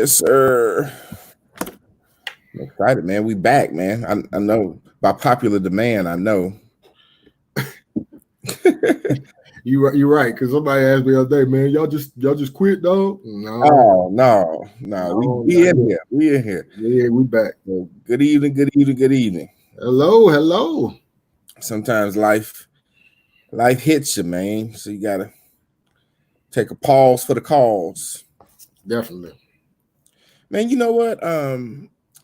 Yes, sir. I'm excited, man. We back, man. I know by popular demand. I know. You're right, because somebody asked me the other day, man, y'all just quit, dog? No, no. We in here. We in here. Yeah, we back. So, good evening. Good evening. Good evening. Hello. Sometimes life hits you, man. So you gotta take a pause for the cause. Definitely. Man, you know what?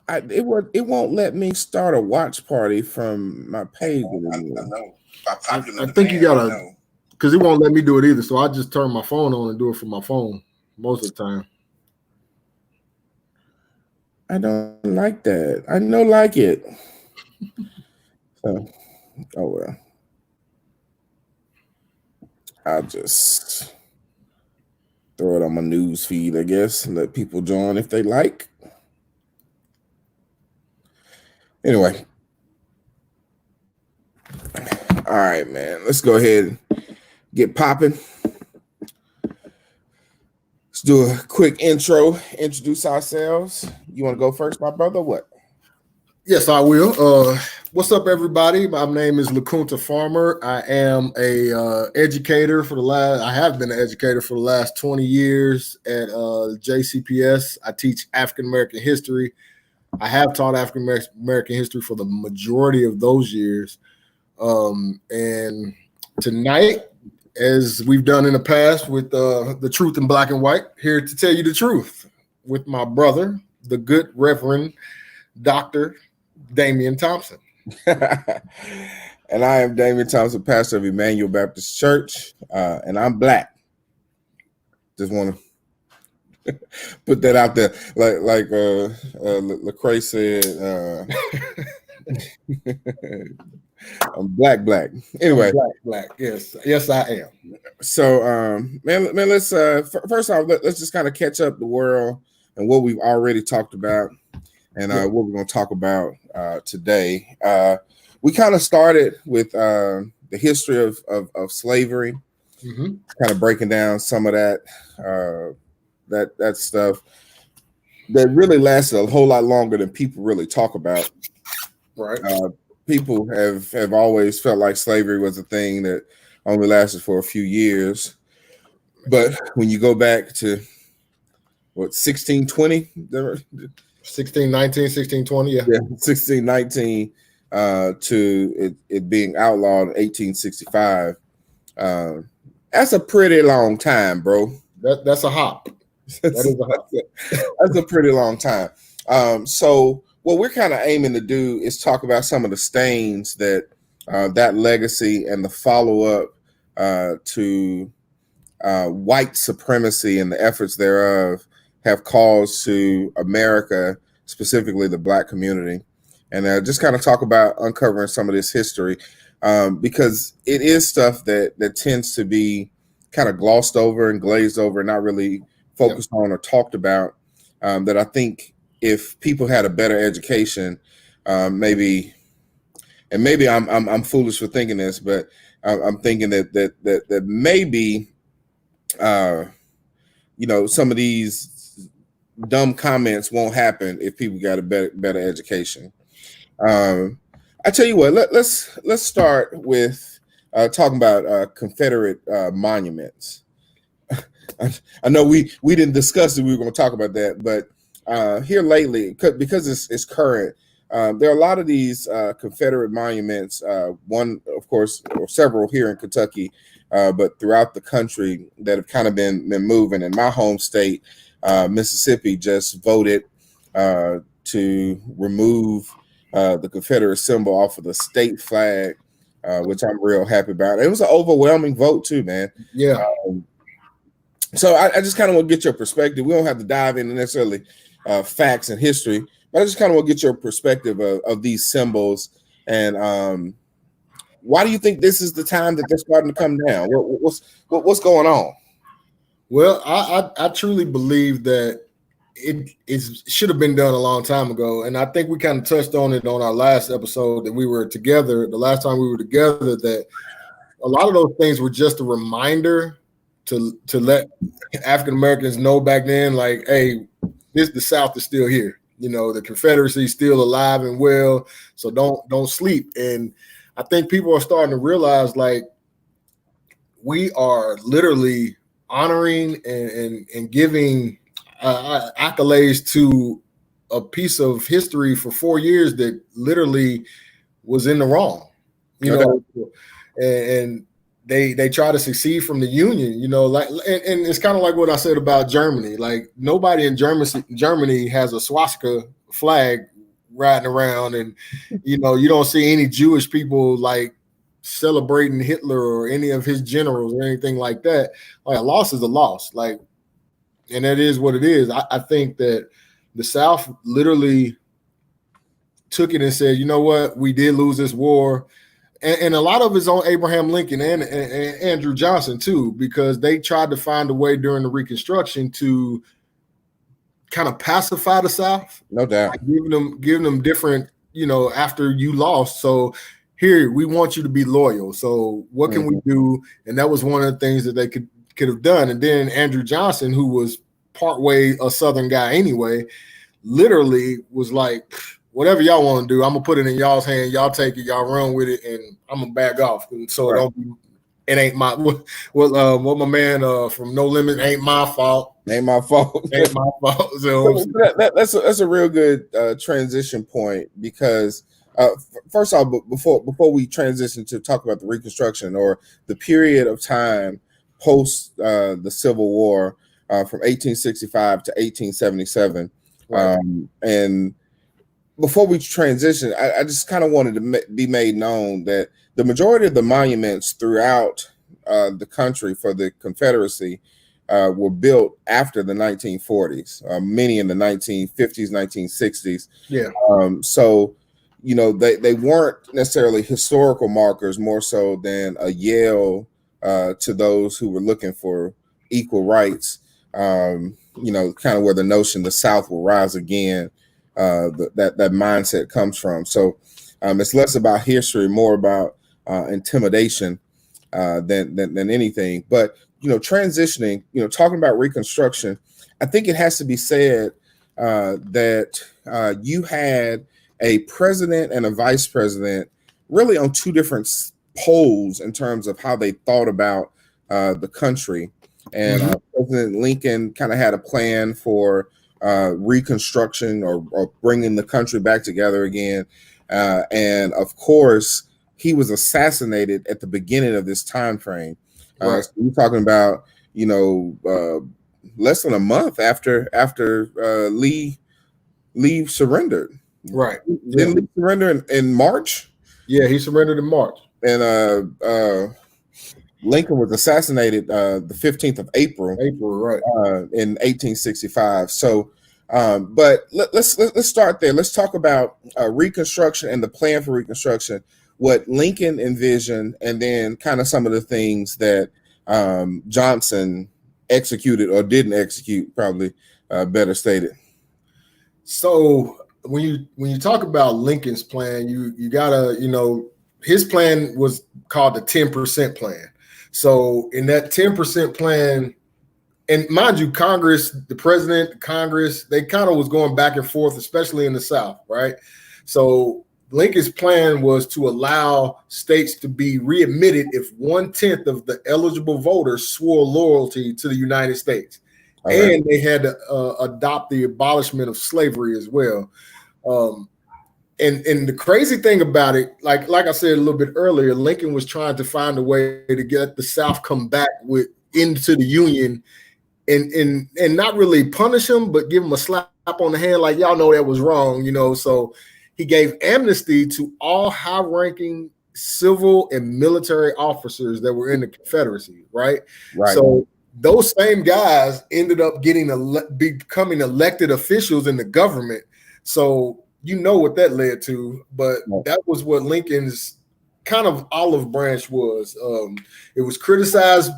It won't let me start a watch party from my page anymore. I think you gotta, because it won't let me do it either. So I just turn my phone on and do it from my phone most of the time. I don't like that. I don't like it. So, oh well. I'll just throw it on my news feed, I guess, and let people join if they like. Anyway. All right, man. Let's go ahead and get popping. Let's do a quick intro, introduce ourselves. You want to go first, my brother? What? Yes, I will. What's up, everybody? My name is Lakunta Farmer. I am a educator I have been an educator for the last 20 years at JCPS. I teach African American history. I have taught African American history for the majority of those years. And tonight, as we've done in the past with the Truth in Black and White, here to tell you the truth with my brother, the good Reverend Dr. Damian Thompson. And I am Damian Thompson, pastor of Emmanuel Baptist Church, and I'm Black. Just want to put that out there, like Lecrae said. I'm black. Anyway, black. Yes, I am. So, man, let's first off, let's just kind of catch up the world and what we've already talked about, and what we're going to talk about today. We kind of started with the history of slavery, kind of breaking down some of that that stuff that really lasted a whole lot longer than people really talk about. Right. People have always felt like slavery was a thing that only lasted for a few years. But when you go back to what, 1620? 1619, 1620, yeah. 1619 to it being outlawed in 1865. That's a pretty long time, bro. That's a hop. That is a hop. That's a pretty long time. So what we're kind of aiming to do is talk about some of the stains that that legacy and the follow-up to white supremacy and the efforts thereof have caused to America, specifically the Black community. And just kind of talk about uncovering some of this history because it is stuff that tends to be kind of glossed over and glazed over and not really focused on or talked about, that I think if people had a better education, maybe I'm foolish for thinking this, but I'm thinking that maybe some of these dumb comments won't happen if people got a better education. I tell you what, let's start with talking about Confederate monuments. I know we didn't discuss it. We were going to talk about that, but here lately, because it's current, there are a lot of these Confederate monuments, one, of course, or several here in Kentucky, but throughout the country that have kind of been moving. In my home state, Mississippi just voted to remove the Confederate symbol off of the state flag, which I'm real happy about. It was an overwhelming vote too, man. Yeah. So I just kind of want to get your perspective. We don't have to dive into necessarily facts and history, but I just kind of want to get your perspective of these symbols and why do you think this is the time that they're starting to come down? What's going on? Well, I truly believe that it should have been done a long time ago, and I think we kind of touched on it on our last episode that we were together. The last time we were together, that a lot of those things were just a reminder to let African Americans know back then, like, hey, the South is still here. The Confederacy is still alive and well. So don't sleep. And I think people are starting to realize, like, we are literally honoring and giving accolades to a piece of history for 4 years that literally was in the wrong, and they try to succeed from the Union, like, and it's kind of like what I said about Germany. Like, nobody in Germany has a swastika flag riding around, and you don't see any Jewish people like celebrating Hitler or any of his generals or anything like that. Like, a loss is a loss, like, and that is what it is. I think that the South literally took it and said, you know what, we did lose this war. And a lot of it's on Abraham Lincoln and Andrew Johnson too, because they tried to find a way during the Reconstruction to kind of pacify the South. No doubt. Like giving them different, after you lost. So here, we want you to be loyal. So what can we do? And that was one of the things that they could have done. And then Andrew Johnson, who was partway a Southern guy anyway, literally was like, whatever y'all want to do, I'm gonna put it in y'all's hand. Y'all take it, y'all run with it, and I'm gonna back off. And so it ain't my what my man from No Limit, ain't my fault. Ain't my fault. Ain't my fault. So that's a real good transition point, because first off, before we transition to talk about the Reconstruction or the period of time post the Civil War from 1865 to 1877, right. And before we transition, I just kind of wanted to be made known that the majority of the monuments throughout the country for the Confederacy were built after the 1940s, many in the 1950s, 1960s. Yeah. So, they weren't necessarily historical markers, more so than a yell to those who were looking for equal rights, kind of where the notion the South will rise again. That mindset comes from. So it's less about history, more about intimidation than anything. But transitioning, talking about Reconstruction, I think it has to be said that you had a president and a vice president really on two different poles in terms of how they thought about the country. And President Lincoln kind of had a plan for Reconstruction or bringing the country back together again. And of course, he was assassinated at the beginning of this time frame. Right. So we're talking about, less than a month after Lee surrendered. Right. Didn't Lee surrender in March? Yeah, he surrendered in March. And Lincoln was assassinated the 15th of April. Right. In 1865. So, but let's start there. Let's talk about Reconstruction and the plan for Reconstruction, what Lincoln envisioned, and then kind of some of the things that Johnson executed or didn't execute, probably better stated. So when you talk about Lincoln's plan, you gotta, his plan was called the 10% plan. So in that 10% plan, and mind you, Congress, the president, Congress, they kind of was going back and forth, especially in the South, right? So Lincoln's plan was to allow states to be readmitted if 1/10 of the eligible voters swore loyalty to the United States. Right. And they had to adopt the abolishment of slavery as well. And the crazy thing about it, like I said a little bit earlier, Lincoln was trying to find a way to get the South come back into the Union and not really punish them, but give them a slap on the hand, like, y'all know that was wrong, So he gave amnesty to all high-ranking civil and military officers that were in the Confederacy, right? Right. So those same guys ended up becoming elected officials in the government. So you know what that led to, but that was what Lincoln's kind of olive branch was. It was criticized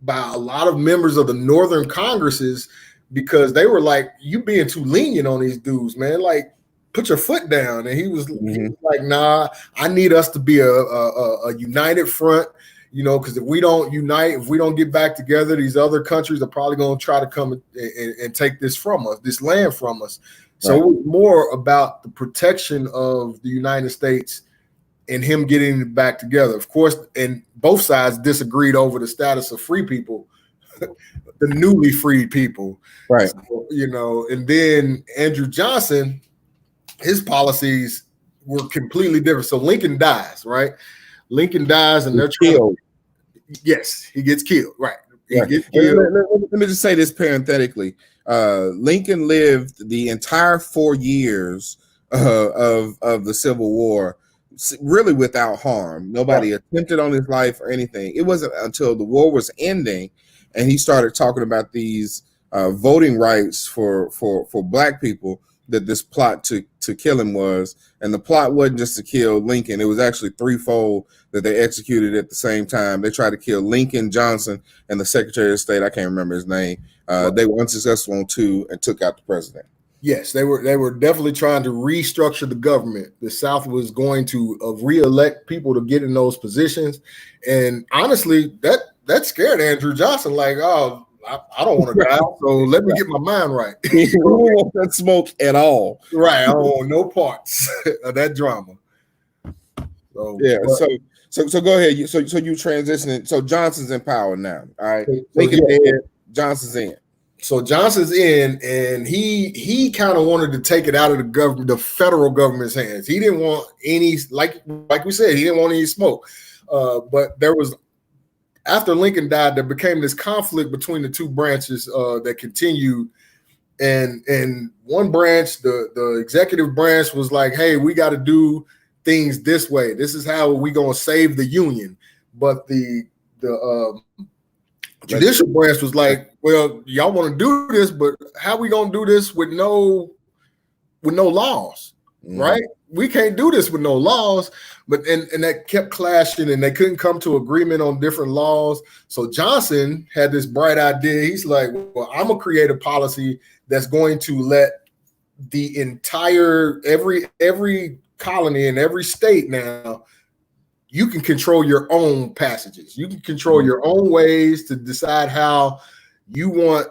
by a lot of members of the Northern Congresses because they were like, you being too lenient on these dudes, man. Like, put your foot down. And he was like, nah, I need us to be a united front. because if we don't unite, if we don't get back together, these other countries are probably going to try to come and take this from us, this land from us. So it was more about the protection of the United States and him getting it back together. Of course, and both sides disagreed over the status of free people, the newly freed people. Right. So, and then Andrew Johnson, his policies were completely different. So Lincoln dies, right? Lincoln dies and they're killed. Yes, he gets killed. Right. He gets killed. Let me just say this parenthetically. Lincoln lived the entire 4 years of the Civil War really without harm. Nobody attempted on his life or anything. It wasn't until the war was ending and he started talking about these voting rights for Black people that this plot to kill him was. And the plot wasn't just to kill Lincoln. It was actually threefold that they executed at the same time. They tried to kill Lincoln, Johnson, and the Secretary of State. I can't remember his name. They were unsuccessful on 2 and took out the president. Yes, they were definitely trying to restructure the government. The South was going to re-elect people to get in those positions. And honestly, that scared Andrew Johnson. Like, oh, I don't want to die, so let me get my mind right. He don't want that smoke at all. Right, I don't want no parts of that drama. So yeah, so go ahead. So you transitioning. So Johnson's in power now. All right, Lincoln dead. Johnson's in. So Johnson's in, and he kind of wanted to take it out of the federal government's hands. He didn't want any, like we said, he didn't want any smoke. But there was. After Lincoln died, there became this conflict between the two branches that continued. And one branch, the executive branch, was like, hey, we got to do things this way. This is how we going to save the Union. But the judicial branch was like, well, y'all want to do this, but how we going to do this with no laws, right? We can't do this with no laws. But and that kept clashing, and they couldn't come to agreement on different laws. So Johnson had this bright idea. He's like, well, I'm gonna create a policy that's going to let the entire every colony in every state now, you can control your own passages. You can control your own ways to decide how you want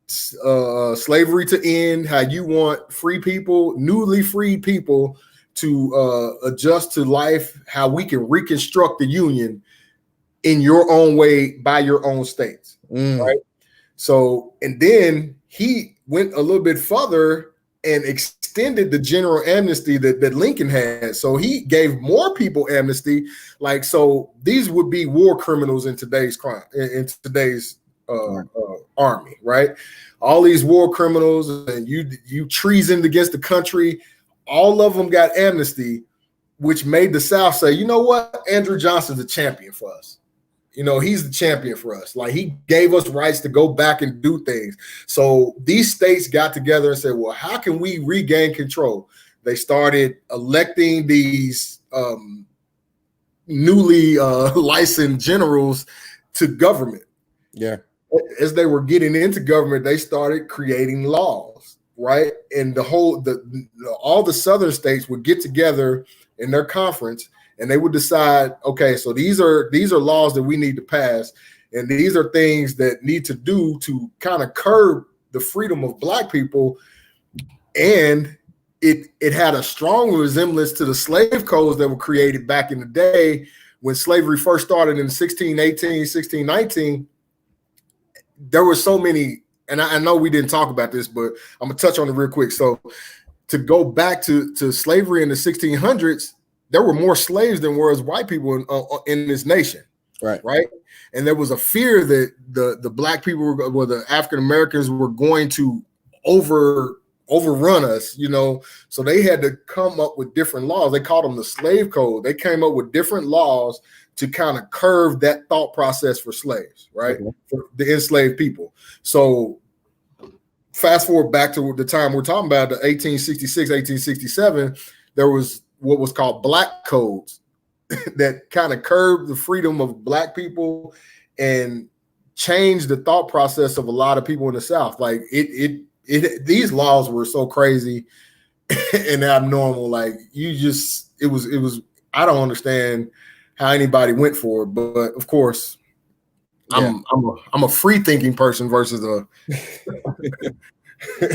slavery to end, how you want free people, newly freed people to adjust to life, how we can reconstruct the Union in your own way by your own states, right? So, and then he went a little bit further and extended the general amnesty that Lincoln had. So he gave more people amnesty. Like, so these would be war criminals in today's crime, in today's army, right? All these war criminals, and you treasoned against the country. All of them got amnesty, which made the South say, you know what? Andrew Johnson's a champion for us. He's the champion for us. Like, he gave us rights to go back and do things. So these states got together and said, well, how can we regain control? They started electing these newly licensed generals to government. Yeah. As they were getting into government, they started creating laws, right? And all the southern states would get together in their conference, and they would decide, okay, so these are laws that we need to pass, and these are things that need to do to kind of curb the freedom of Black people. And it had a strong resemblance to the slave codes that were created back in the day when slavery first started in 1618, 1619. There were so many, and I know we didn't talk about this, but I'm gonna touch on it real quick. So to go back to slavery in the 1600s, there were more slaves than was white people in this nation, right? And there was a fear that the Black people were the African Americans were going to overrun us, So they had to come up with different laws. They called them the slave code. They came up with different laws to kind of curve that thought process for slaves, right? For the enslaved people. So fast forward back to the time we're talking about, the 1866, 1867, there was what was called Black codes that kind of curbed the freedom of Black people and changed the thought process of a lot of people in the South. Like these laws were so crazy and abnormal. Like it was, I don't understand how anybody went for it. But of course, Yeah. I'm a free thinking person versus a.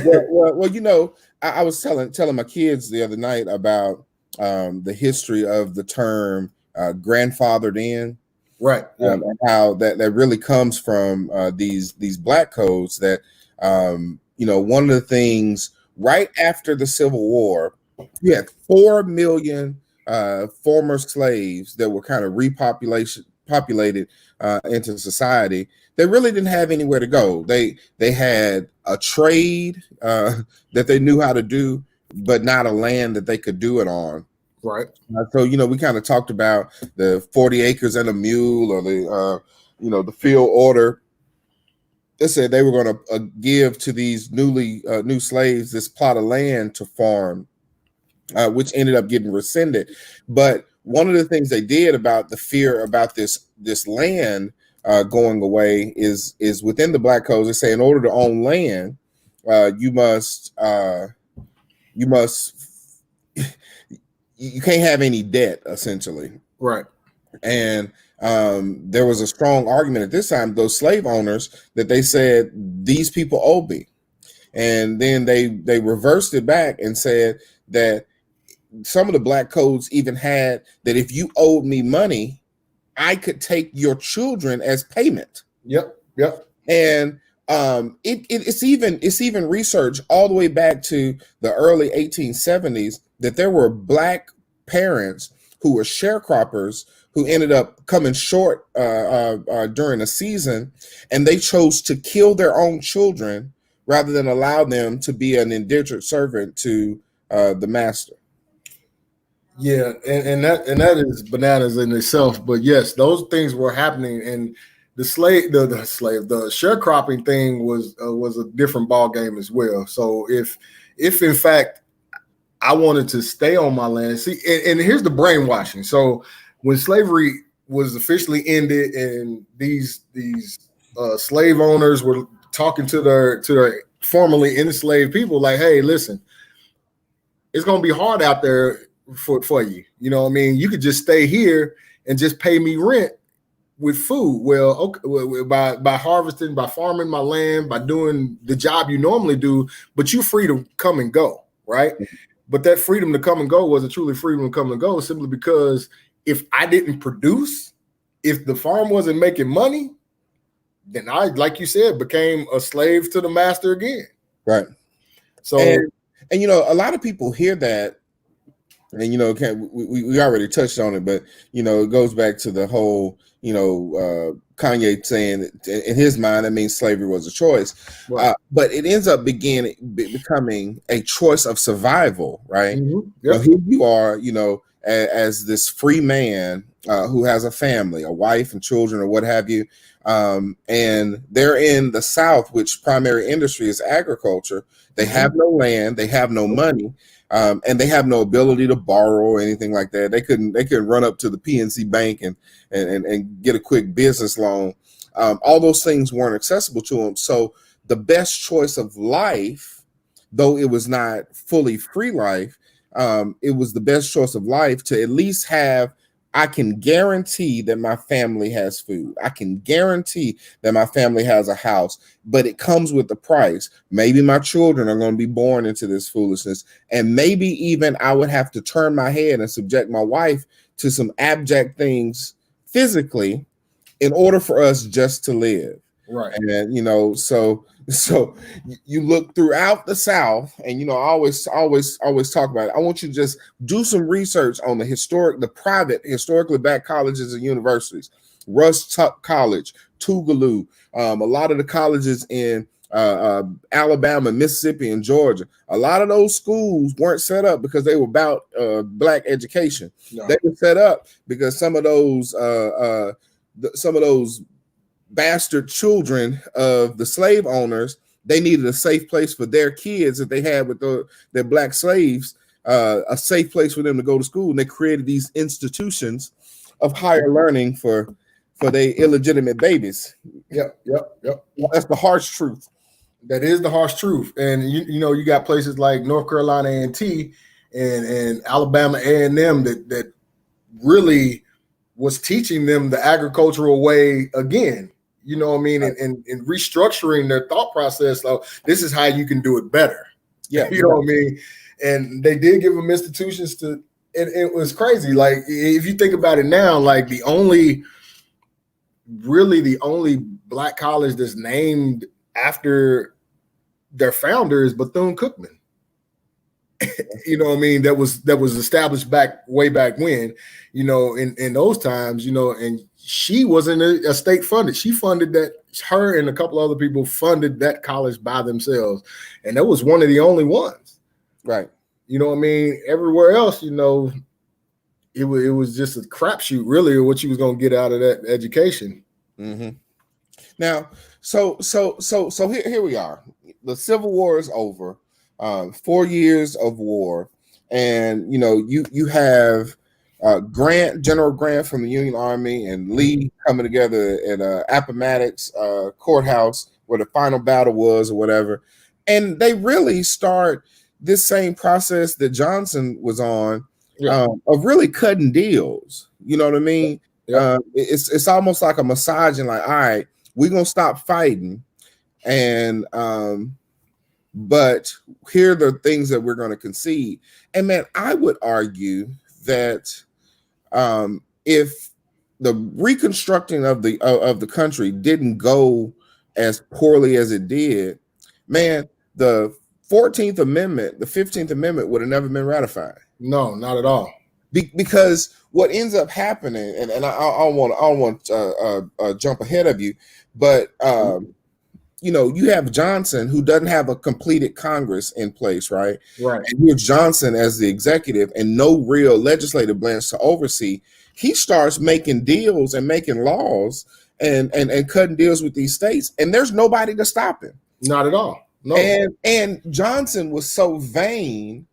well, I was telling my kids the other night about the history of the term grandfathered in. Right. Yeah. And how that really comes from these black codes that one of the things right after the Civil War, you had 4 million former slaves that were kind of populated into society. They really didn't have anywhere to go. They had a trade that they knew how to do, but not a land that they could do it on. Right. So we kind of talked about the 40 acres and a mule, or the field order. They said they were going to give to these new slaves this plot of land to farm, which ended up getting rescinded. But one of the things they did about the fear about this land going away is within the black codes. They say in order to own land, you can't have any debt, essentially. Right. And there was a strong argument at this time, those slave owners, that they said, these people owe me. And then they reversed it back and said that some of the black codes even had that if you owed me money, I could take your children as payment. Yep. And it's even research all the way back to the early 1870s that there were black parents who were sharecroppers who ended up coming short during a season, and they chose to kill their own children rather than allow them to be an indentured servant to the master. Yeah, and that is bananas in itself. But yes, those things were happening, and the sharecropping thing was a different ball game as well. So if in fact I wanted to stay on my land, see, and here's the brainwashing. So when slavery was officially ended, and these slave owners were talking to their formerly enslaved people, like, hey, listen, it's gonna be hard out there for you. You know what I mean? You could just stay here and just pay me rent with food. Well, okay, by harvesting, by farming my land, by doing the job you normally do, but you're free to come and go, right? But that freedom to come and go wasn't truly freedom to come and go, simply because if I didn't produce, if the farm wasn't making money, then I, like you said, became a slave to the master again. Right. So, and a lot of people hear that, and we already touched on it, but it goes back to the whole Kanye saying that in his mind that means slavery was a choice, right. But it ends up becoming a choice of survival, right? Mm-hmm. Yep. So here you are, as this free man who has a family, a wife and children, or what have you, and they're in the South, which primary industry is agriculture. They have no land, they have no money. And they have no ability to borrow or anything like that. They couldn't run up to the PNC Bank and get a quick business loan. All those things weren't accessible to them. So the best choice of life, though it was not fully free life, it was the best choice of life to at least have, I can guarantee that my family has food. I can guarantee that my family has a house, but it comes with the price. Maybe my children are going to be born into this foolishness. And maybe even I would have to turn my head and subject my wife to some abject things physically in order for us just to live. Right. And, so you look throughout the South, and I always talk about it. I want you to just do some research on the private historically black colleges and universities. Rush College, Tougaloo, a lot of the colleges in Alabama, Mississippi, and Georgia. A lot of those schools weren't set up because they were about black education. No. They were set up because some of those bastard children of the slave owners, they needed a safe place for their kids that they had with their black slaves, a safe place for them to go to school. And they created these institutions of higher learning for their illegitimate babies. Yep. That's the harsh truth. That is the harsh truth. And you got places like North Carolina A&T and Alabama A&M that really was teaching them the agricultural way again. You know what I mean? Right. And restructuring their thought process. So this is how you can do it better. Yeah. You know what I mean? And they did give them institutions to, and it was crazy. Like, if you think about it now, like the only Black college that's named after their founder is Bethune-Cookman. You know what I mean? That was established way back when, you know, in those times, you know, and she wasn't a state funded. She funded that, her and a couple other people funded that college by themselves. And that was one of the only ones. Right. You know what I mean? Everywhere else, you know, it was just a crapshoot, really, of what you was going to get out of that education. Mm-hmm. Now, so here we are. The Civil War is over. 4 years of war, and you know you have General Grant from the Union Army, and Lee coming together at Appomattox courthouse where the final battle was, or whatever, and they really start this same process that Johnson was on, of really cutting deals. You know what I mean? Yeah. It's almost like a massaging, like, all right, we're gonna stop fighting, and but here are the things that we're going to concede. And man, I would argue that if the reconstructing of the country didn't go as poorly as it did, man, the 14th Amendment, the 15th Amendment would have never been ratified. No, not at all. Because what ends up happening, and I don't want to jump ahead of you, but you know, you have Johnson, who doesn't have a completed Congress in place, right? Right. And you have Johnson as the executive and no real legislative branch to oversee. He starts making deals and making laws and cutting deals with these states, and there's nobody to stop him. Not at all. No. And Johnson was so vain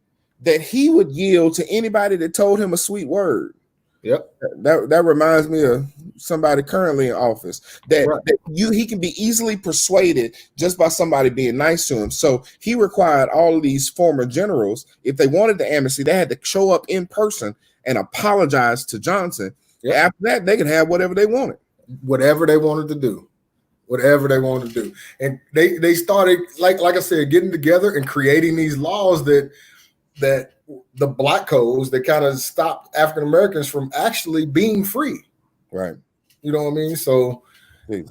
that he would yield to anybody that told him a sweet word. Yep. That reminds me of somebody currently in office that he can be easily persuaded just by somebody being nice to him. So he required all of these former generals, if they wanted the amnesty, they had to show up in person and apologize to Johnson. Yep. After that, they could have whatever they wanted. Whatever they wanted to do. And they started, like I said, getting together and creating these laws that the Black codes that kind of stopped African Americans from actually being free. Right. You know what I mean? So there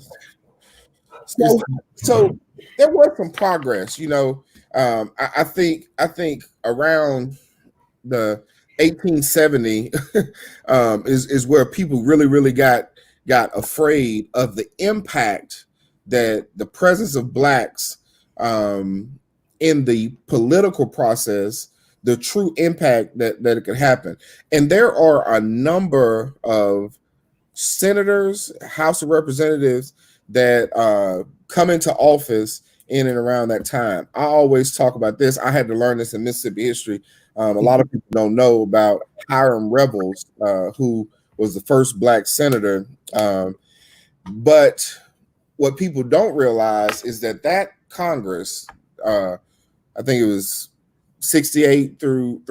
was some progress, you know. I think around the 1870 is where people really got afraid of the impact that the presence of Blacks in the political process, the true impact that it could happen. And there are a number of senators, House of Representatives that come into office in and around that time. I always talk about this. I had to learn this in Mississippi history. A lot of people don't know about Hiram Revels, who was the first Black senator. But what people don't realize is that Congress, I think it was 68 through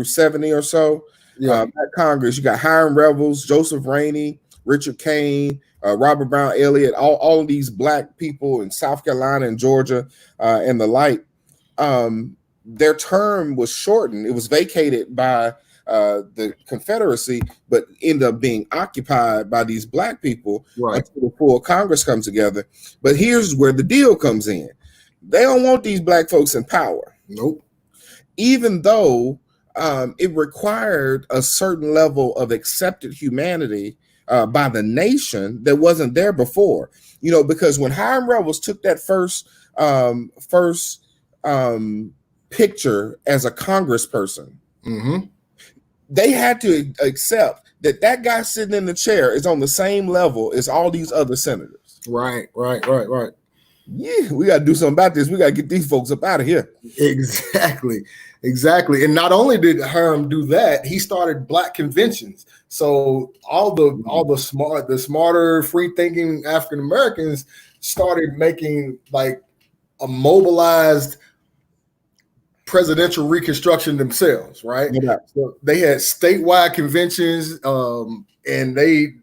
70 or so. Yeah. That Congress, you got Hiram Revels, Joseph Rainey, Richard Kane, Robert Brown Elliott, all of these Black people in South Carolina and Georgia and the like. Their term was shortened. It was vacated by the Confederacy, but ended up being occupied by these Black people until the full Congress comes together. But here's where the deal comes in. They don't want these Black folks in power. Nope. Even though it required a certain level of accepted humanity by the nation that wasn't there before. You know, because when Hiram Revels took that first picture as a congressperson, they had to accept that guy sitting in the chair is on the same level as all these other senators. Right. Yeah, we got to do something about this. We got to get these folks up out of here. Exactly. And not only did Hiram do that, he started Black conventions. So all the smarter, free-thinking African Americans started making like a mobilized presidential Reconstruction themselves, right? Yeah. So they had statewide conventions, and they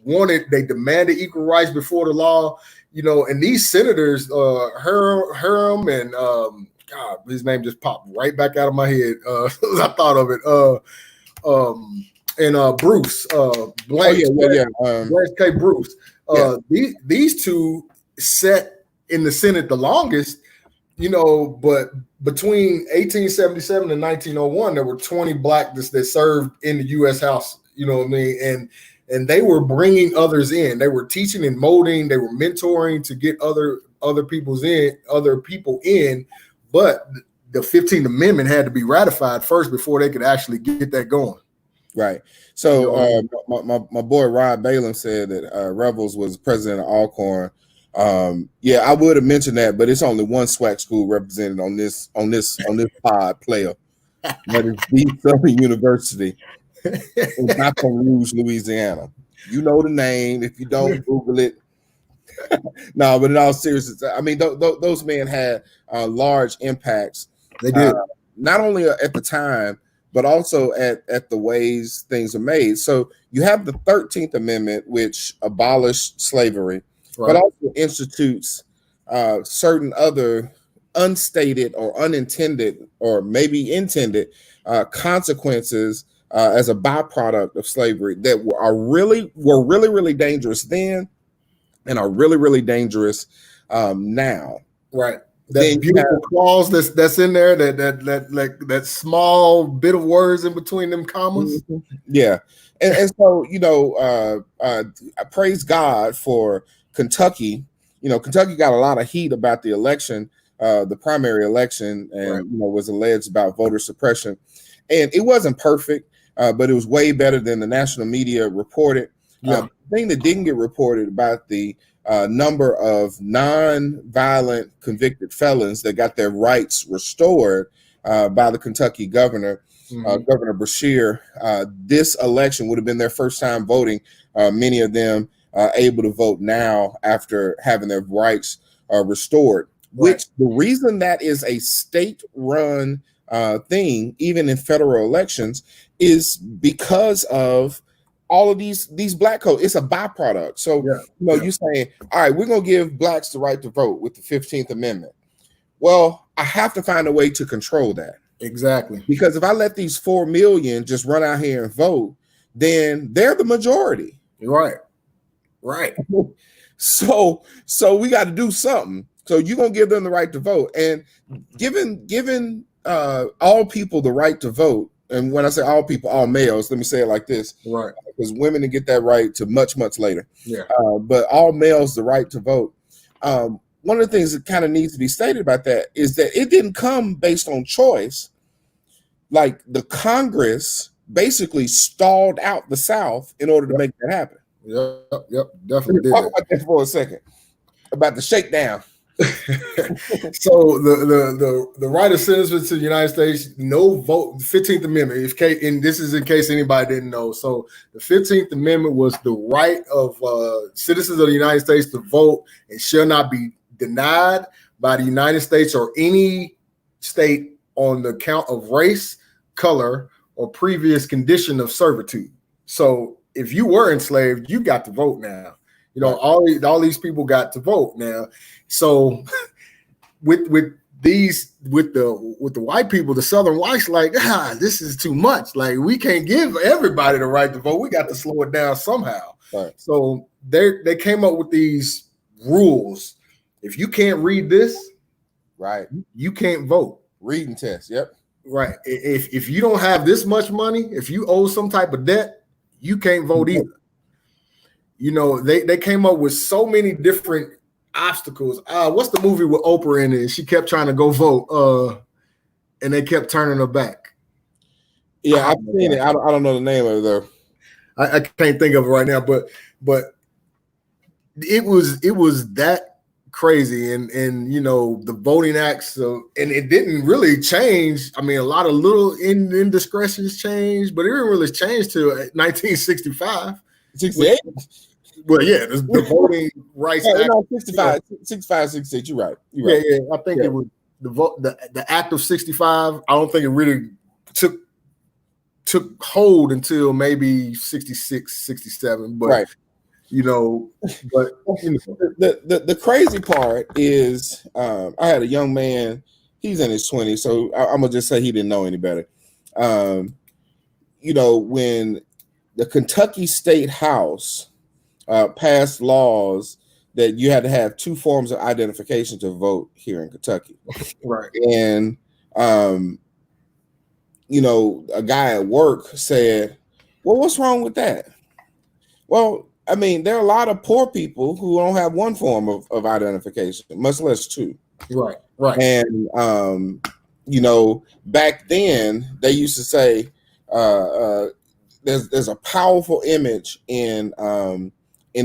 demanded equal rights before the law, and these senators, Herm and God, his name just popped right back out of my head. As I thought of it. And Bruce, Blanche K. Bruce. These two sat in the Senate the longest, but between 1877 and 1901, there were 20 blacks that served in the U.S. House, you know what I mean? And they were bringing others in. They were teaching and molding. They were mentoring to get other people in. But the 15th Amendment had to be ratified first before they could actually get that going. Right. So my boy Rod Balaam said that Revels was president of Alcorn. Yeah, I would have mentioned that, but it's only one SWAC school represented on this pod player. That is the Southern University in Baton Rouge, Louisiana. You know the name. If you don't, Google it. No, but in all seriousness, I mean, those men had large impacts. They did. Not only at the time, but also at the ways things are made. So you have the 13th Amendment, which abolished slavery, right, but also institutes certain other unstated or unintended or maybe intended consequences as a byproduct of slavery that were really dangerous then and are really dangerous now. Right. That beautiful clause that's in there, that small bit of words in between them commas. Mm-hmm. Yeah. And so, I praise God for Kentucky. Kentucky got a lot of heat about the election, the primary election, and right, was alleged about voter suppression. And it wasn't perfect, but it was way better than the national media reported. Yeah. The thing that didn't get reported about the number of non-violent convicted felons that got their rights restored by the Kentucky governor, Governor Brashear. This election would have been their first time voting. Many of them able to vote now after having their rights restored. Right. Which the reason that is a state-run thing, even in federal elections, is because of all of these black codes. It's a byproduct. So, you're saying, all right, we're going to give blacks the right to vote with the 15th Amendment. Well, I have to find a way to control that. Exactly. Because if I let these 4 million just run out here and vote, then they're the majority. Right. Right. So we got to do something. So you're going to give them the right to vote. And given all people the right to vote, and when I say all people, all males, let me say it like this. Right. Because women didn't get that right to much later. Yeah. But all males the right to vote. One of the things that kind of needs to be stated about that is that it didn't come based on choice. Like the Congress basically stalled out the South in order to make that happen. Yep, definitely did. Talk about that for a second, about the shakedown. So the right of citizens to the United States, no vote, 15th Amendment, and this is in case anybody didn't know. So the 15th Amendment was the right of citizens of the United States to vote and shall not be denied by the United States or any state on the count of race, color, or previous condition of servitude. So if you were enslaved, you got to vote now. All these people got to vote now. So with the white people, the Southern whites, like, this is too much. Like, we can't give everybody the right to vote. We got to slow it down somehow. Right. So they came up with these rules. If you can't read this, right, you can't vote. Reading test. Yep. Right. If you don't have this much money, if you owe some type of debt, you can't vote either. They came up with so many different obstacles. What's the movie with Oprah in it? She kept trying to go vote, and they kept turning her back. Yeah, I've seen it. I don't know the name of it though. I can't think of it right now, but it was that crazy, and the Voting Acts, and it didn't really change. I mean, a lot of little indiscretions changed, but it didn't really change till 1965. 68? Well, yeah, the Voting Rights Act. 65, 66, you're right. Yeah, I think it was the vote, the Act of 65, I don't think it really took hold until maybe 66, 67. But right. But the crazy part is, I had a young man. He's in his 20s, so I'm gonna just say he didn't know any better. When the Kentucky State House passed laws that you had to have two forms of identification to vote here in Kentucky, right? And a guy at work said, "Well, what's wrong with that?" Well, I mean, there are a lot of poor people who don't have one form of identification, much less two. Right. And back then they used to say there's a powerful image in the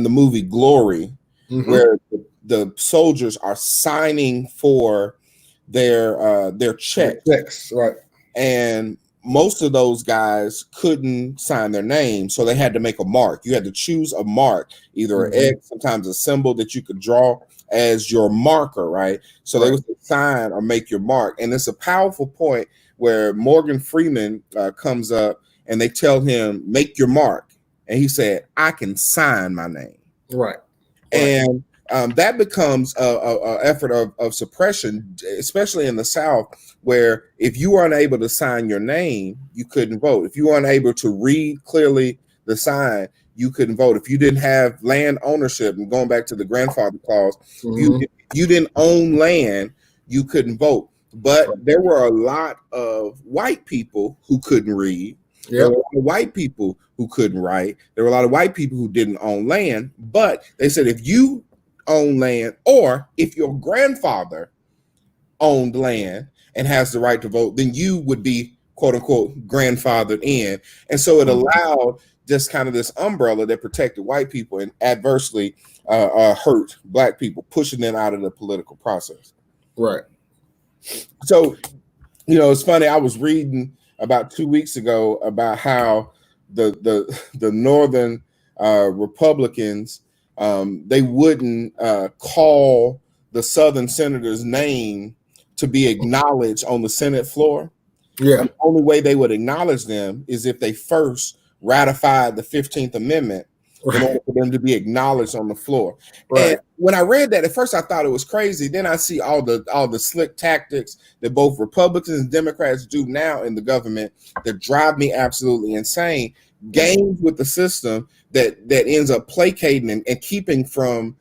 movie Glory, where the soldiers are signing for their checks, right? And most of those guys couldn't sign their name, so they had to make a mark. You had to choose a mark, either an X, sometimes a symbol that you could draw as your marker, right? So they would sign or make your mark. And it's a powerful point where Morgan Freeman comes up and they tell him, make your mark. And he said, I can sign my name. Right. And that becomes a effort of suppression, especially in the South, where if you were unable to sign your name, you couldn't vote. If you were unable to read clearly the sign, you couldn't vote. If you didn't have land ownership, and going back to the grandfather clause, you didn't own land, you couldn't vote. But there were a lot of white people who couldn't read. There were a lot of white people who couldn't write. There were a lot of white people who didn't own land. But they said if you own land, or if your grandfather owned land and has the right to vote, then you would be, quote unquote, grandfathered in. And so it allowed just kind of this umbrella that protected white people and adversely hurt black people, pushing them out of the political process. Right. So, it's funny. I was reading about 2 weeks ago about how the Northern Republicans, they wouldn't call the Southern senator's name to be acknowledged on the Senate floor. Yeah. The only way they would acknowledge them is if they first ratified the 15th Amendment in order for them to be acknowledged on the floor. Right. And when I read that, at first I thought it was crazy. Then I see all the slick tactics that both Republicans and Democrats do now in the government that drive me absolutely insane. Games with the system that ends up placating and keeping from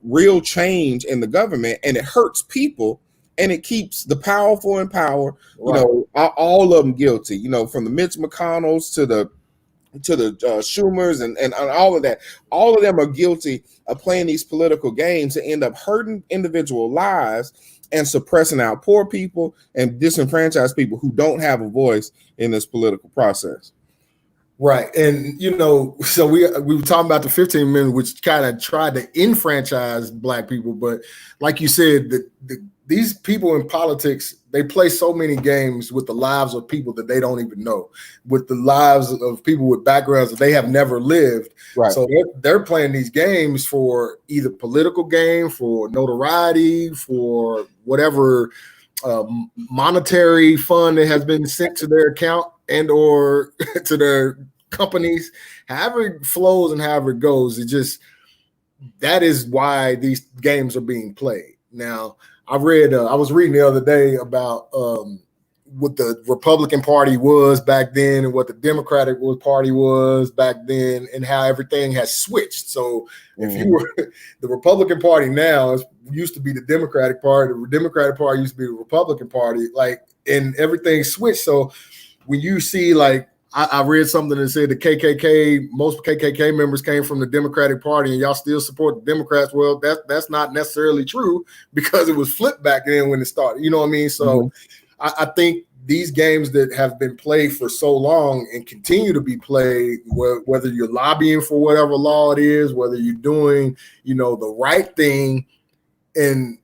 real change in the government, and it hurts people, and it keeps the powerful in power. Right. All of them guilty. From the Mitch McConnells to the Schumers and all of that. All of them are guilty of playing these political games that end up hurting individual lives and suppressing out poor people and disenfranchised people who don't have a voice in this political process. Right. And, so we were talking about the 15 Amendment, which kind of tried to enfranchise black people. But like you said, these people in politics, they play so many games with the lives of people that they don't even know, with the lives of people with backgrounds that they have never lived. Right. So they're playing these games for either political gain, for notoriety, for whatever monetary fund that has been sent to their account and or to their companies. However it flows and however it goes, that is why these games are being played. Now, I was reading the other day about what the Republican Party was back then and what the Democratic Party was back then, and how everything has switched. So if you were the Republican Party now, used to be the Democratic Party. The Democratic Party used to be the Republican Party, and everything switched. So when you see, I read something that said the KKK, most KKK members came from the Democratic Party, and y'all still support the Democrats. Well, that's not necessarily true, because it was flipped back then when it started. You know what I mean? So I think these games that have been played for so long and continue to be played, whether you're lobbying for whatever law it is, whether you're doing, the right thing, and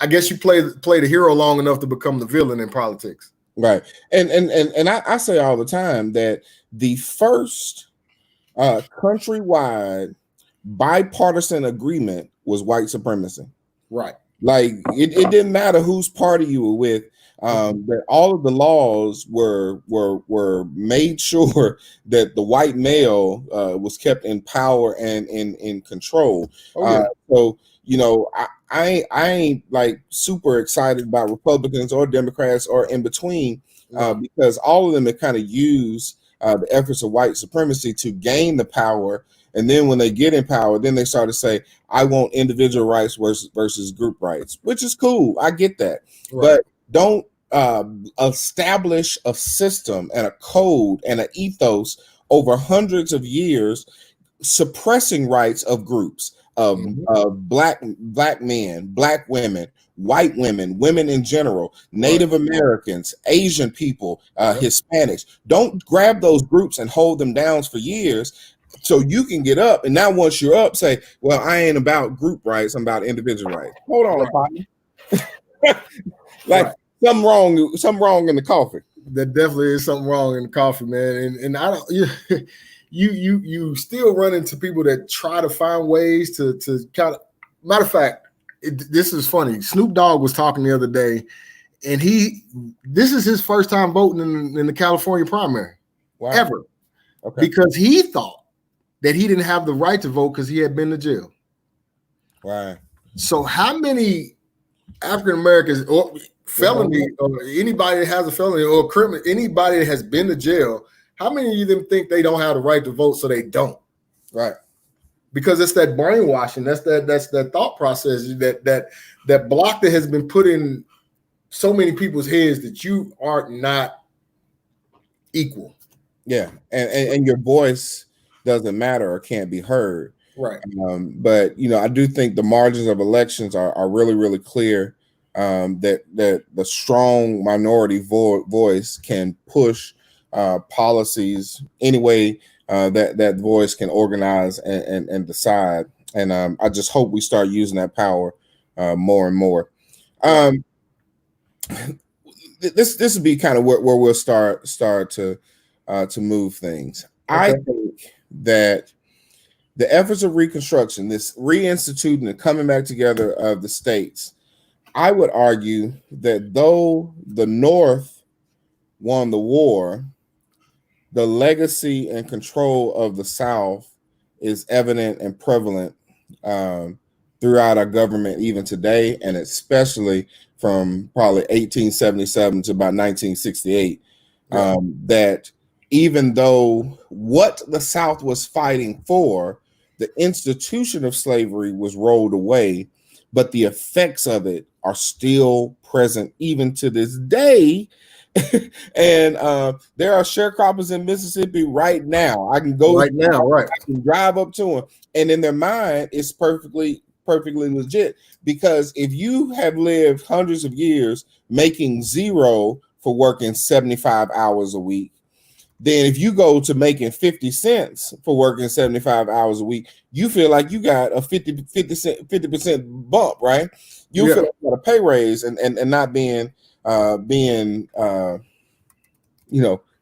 I guess you play the hero long enough to become the villain in politics. Right. And I say all the time that the first countrywide bipartisan agreement was white supremacy. Right. Like it didn't matter whose party you were with. That all of the laws were made sure that the white male was kept in power and in control. Oh yeah. So I ain't like super excited about Republicans or Democrats or in between, because all of them have kind of used the efforts of white supremacy to gain the power. And then when they get in power, then they start to say, I want individual rights versus group rights, which is cool. I get that. Right. But don't establish a system and a code and an ethos over hundreds of years, suppressing rights of groups of black men, black women, white women, women in general, Native Americans, Asian people, Hispanics. Don't grab those groups and hold them down for years so you can get up. And now once you're up, say, well, I ain't about group rights, I'm about individual rights. Hold on, partner. Like something wrong in the coffee. There definitely is something wrong in the coffee, man. And I don't you still run into people that try to find ways to kind of, matter of fact, this is funny. Snoop Dogg was talking the other day, and this is his first time voting in the California primary ever. Okay. Because he thought that he didn't have the right to vote because he had been to jail. Right. So how many African Americans or felony or anybody that has a felony or criminal, anybody that has been to jail, how many of them think they don't have the right to vote so they don't? Right. Because it's that brainwashing, that's that thought process that block that has been put in so many people's heads that you are not equal. Yeah, and your voice doesn't matter or can't be heard. Right. But I do think the margins of elections are really, really clear. That the strong minority voice can push policies any way that voice can organize and decide. And I just hope we start using that power more and more. This would be kind of where we'll start to move things. Okay. I think that the efforts of Reconstruction, this reinstituting and coming back together of the states, I would argue that though the North won the war, the legacy and control of the South is evident and prevalent throughout our government even today, and especially from probably 1877 to about 1968, that even though what the South was fighting for, the institution of slavery was rolled away, but the effects of it are still present even to this day. And there are sharecroppers in Mississippi right now. I can go right now, right? I can drive up to them, and in their mind, it's perfectly legit. Because if you have lived hundreds of years making zero for working 75 hours a week, then if you go to making 50 cents for working 75 hours a week, you feel like you got a 50% bump, right? You feel like you got a pay raise and not being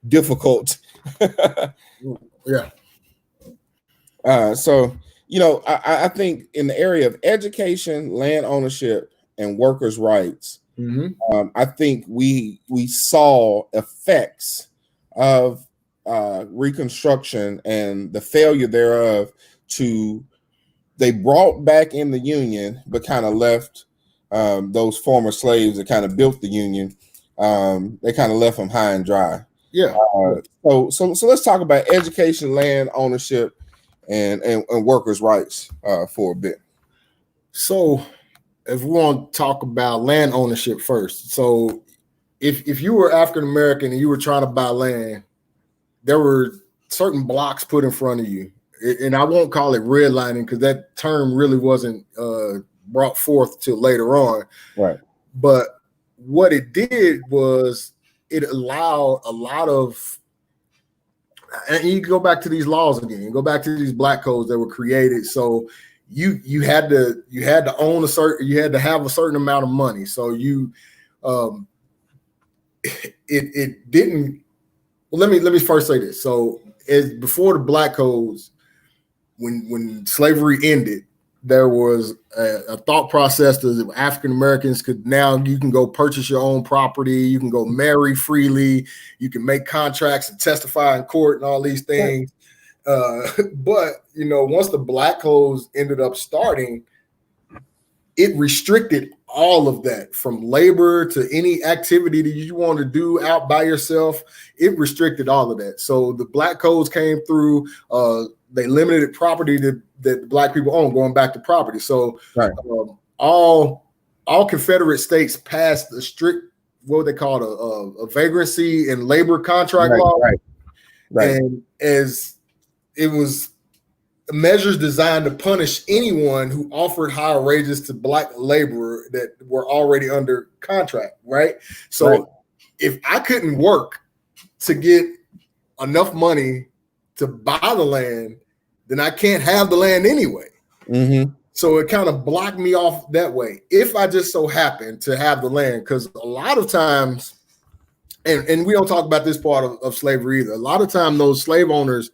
difficult. So I think in the area of education, land ownership, and workers' rights, I think we saw effects of Reconstruction and the failure thereof. They brought back in the Union, but kind of left those former slaves that kind of built the Union. They kind of left them high and dry. Yeah. So let's talk about education, land ownership, and workers' rights for a bit. So, if we want to talk about land ownership first, so if you were African American and you were trying to buy land, there were certain blocks put in front of you, and I won't call it redlining because that term really wasn't brought forth till later on. Right. But what it did was it allowed a lot of, and you go back to these laws again, you go back to these black codes that were created. So you had to own you had to have a certain amount of money. So it didn't. Well, let me first say this. So before the black codes, when slavery ended, there was a thought process that African Americans could now, you can go purchase your own property, you can go marry freely, you can make contracts and testify in court and all these things. But once the black codes ended up starting, it restricted all of that, from labor to any activity that you want to do out by yourself. It restricted all of that. So the black codes came through. They limited property that black people own, going back to property. So all Confederate states passed a strict, what they called a vagrancy and labor contract law. Right. And as it was measures designed to punish anyone who offered higher wages to black labor that were already under contract, right? So if I couldn't work to get enough money to buy the land, then I can't have the land anyway. Mm-hmm. So it kind of blocked me off that way. If I just so happened to have the land, because a lot of times, and we don't talk about this part of slavery either, a lot of time those slave owners